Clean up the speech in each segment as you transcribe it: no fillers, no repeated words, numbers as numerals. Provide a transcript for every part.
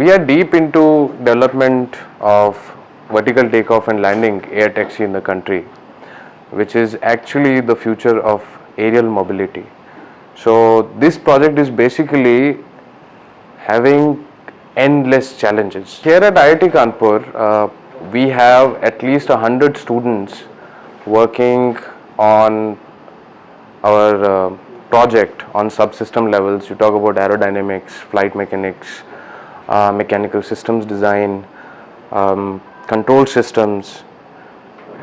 we are deep into development of vertical takeoff and landing air taxi in the country, which is actually the future of aerial mobility. So this project is basically having endless challenges. Here at IIT Kanpur, we have at least 100 students working on our project on subsystem levels. You talk about aerodynamics, flight mechanics, mechanical systems design, control systems,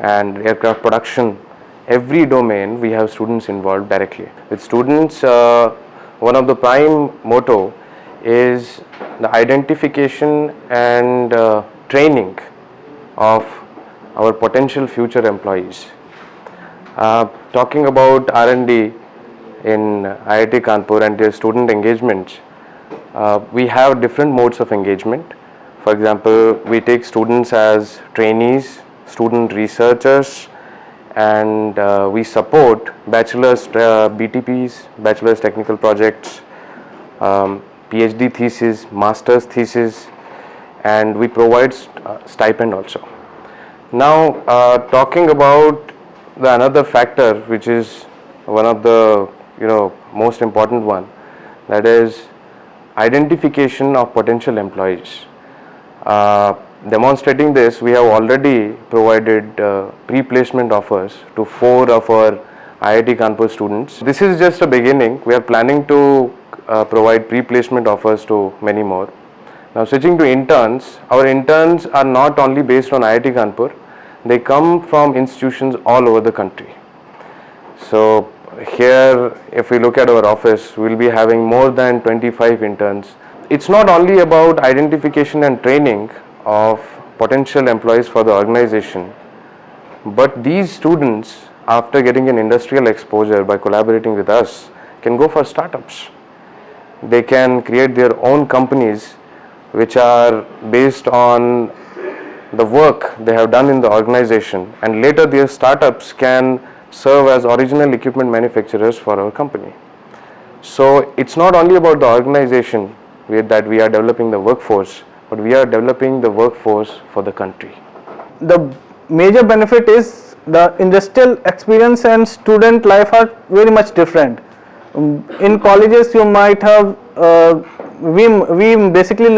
and aircraft production. Every domain we have students involved directly. With students, one of the prime motto is the identification and training of our potential future employees. Talking about R&D in IIT Kanpur and their student engagements, we have different modes of engagement. For example, we take students as trainees, student researchers, and we support bachelor's BTPs, bachelor's technical projects, PhD thesis, master's thesis, and we provide stipend also. Now, talking about another factor, which is one of the most important one, that is identification of potential employees. Demonstrating this, we have already provided pre-placement offers to 4 of our IIT Kanpur students. This is just a beginning. We are planning to provide pre-placement offers to many more. Now, switching to interns, our interns are not only based on IIT Kanpur, they come from institutions all over the country. So here, if we look at our office, we will be having more than 25 interns. It's not only about identification and training of potential employees for the organization, but these students, after getting an industrial exposure by collaborating with us, can go for startups. They can create their own companies which are based on the work they have done in the organization, and later their startups can serve as original equipment manufacturers for our company. So it's not only about the organization that we are developing the workforce, but we are developing the workforce for the country. The major benefit is the industrial experience and student life are very much different. In colleges you might have, we basically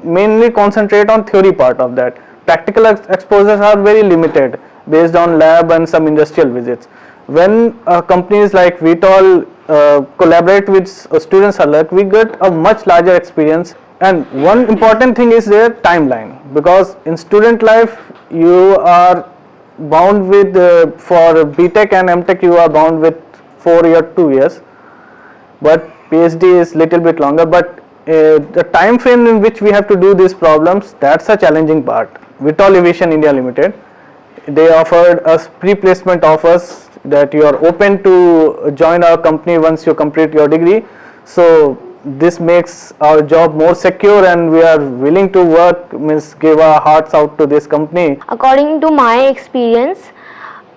mainly concentrate on theory part of that. Practical exposures are very limited based on lab and some industrial visits. When companies like VTOL collaborate with students alike, we get a much larger experience. And one important thing is their timeline, because in student life you are bound with for BTech and MTech you are bound with 4 or 2 years, but PhD is little bit longer. But the time frame in which we have to do these problems, that's a challenging part. VTOL Aviation India Limited, they offered us pre-placement offers that you are open to join our company once you complete your degree. So this makes our job more secure, and we are willing to work, give our hearts out to this company. According to my experience,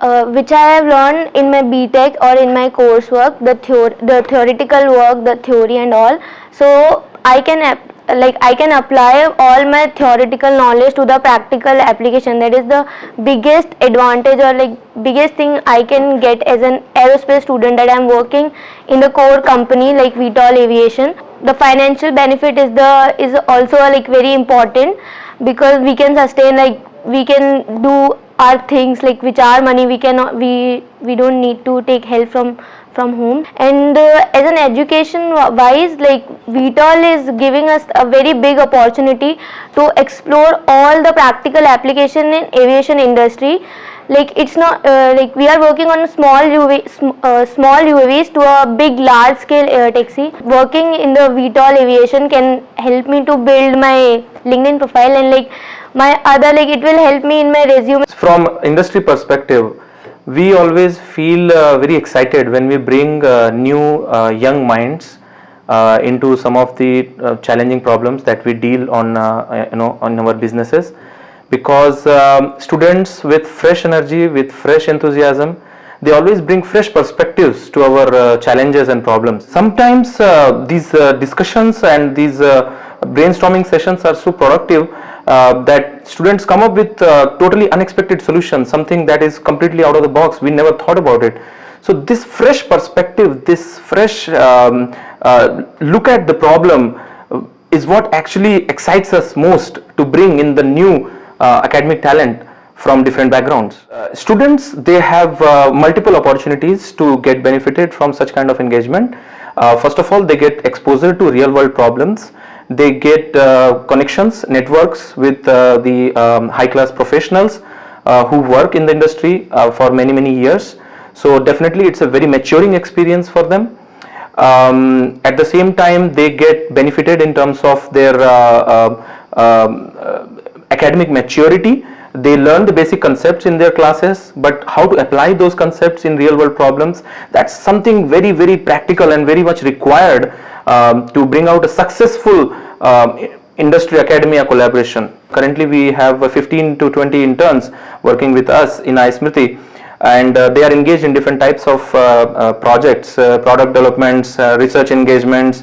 which I have learned in my BTech or in my coursework, the theoretical work, the theory and all, so I can apply all my theoretical knowledge to the practical application. That is the biggest advantage or biggest thing I can get as an aerospace student, that I am working in the core company like VTOL Aviation. The financial benefit is also very important, because we can sustain, we can do our things which our money, we don't need to take help from home. And as an education wise, VTOL is giving us a very big opportunity to explore all the practical application in aviation industry. It's not we are working on small UAVs to a big large scale air taxi. Working in the VTOL Aviation can help me to build my LinkedIn profile, and my other it will help me in my resume. From industry perspective, we always feel very excited when we bring new young minds into some of the challenging problems that we deal on on our businesses, because students with fresh energy, with fresh enthusiasm, they always bring fresh perspectives to our challenges and problems. Sometimes these discussions and these brainstorming sessions are so productive that students come up with totally unexpected solutions, something that is completely out of the box. We never thought about it. So this fresh perspective, this fresh look at the problem is what actually excites us most to bring in the new academic talent from different backgrounds. Students, they have multiple opportunities to get benefited from such kind of engagement. First of all, they get exposure to real world problems. They get connections, networks with the high class professionals who work in the industry for many years. So definitely it's a very maturing experience for them. At the same time, they get benefited in terms of their academic maturity. They learn the basic concepts in their classes, but how to apply those concepts in real world problems, that's something very practical and very much required to bring out a successful industry academia collaboration. Currently we have 15 to 20 interns working with us in iSmriti, and they are engaged in different types of projects, product developments, research engagements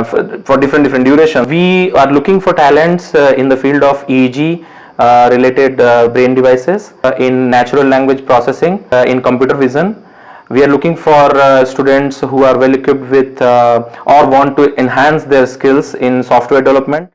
for different durations. We are looking for talents in the field of EEG related brain devices, in natural language processing, in computer vision. We are looking for students who are well equipped with or want to enhance their skills in software development.